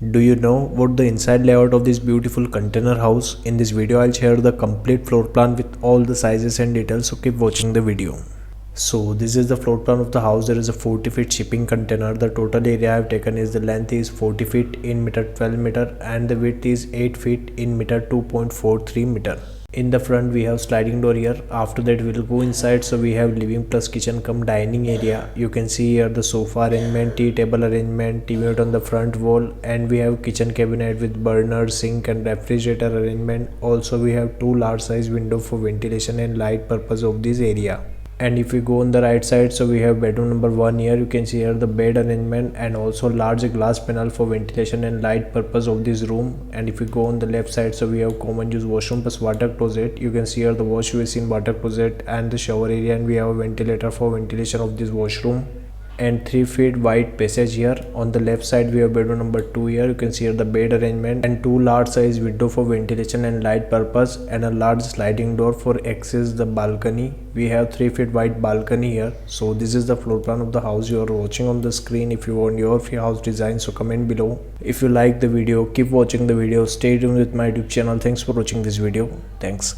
Do you know what the inside layout of this beautiful container house? In this video I'll share the complete floor plan with all the sizes and details, so keep watching the video. So this is the floor plan of the house. There is a 40 feet shipping container. The total area I have taken is the length is 40 feet in meter 12 meter and the width is 8 feet in meter 2.43 meter. In the front we have sliding door here. After that we will go inside. So we have living plus kitchen come dining area. You can see here the sofa arrangement, tea table arrangement, TV unit on the front wall, and we have kitchen cabinet with burner, sink and refrigerator arrangement. Also we have two large size window for ventilation and light purpose of this area. And if we go on the right side, so we have bedroom number 1 here. You can see here the bed arrangement and also large glass panel for ventilation and light purpose of this room. And if we go on the left side, so we have common use washroom plus water closet. You can see here the wash basin, water closet and the shower area, and we have a ventilator for ventilation of this washroom. And 3 feet wide passage here. On the left side we have bedroom number 2 here. You can see here the bed arrangement and two large size window for ventilation and light purpose, and a large sliding door for access the balcony. We have 3 feet wide balcony here. So this is the floor plan of the house you are watching on the screen. If you want your free house design, so comment below. If you like the video, keep watching the video. Stay tuned with my YouTube channel. Thanks for watching this video. Thanks.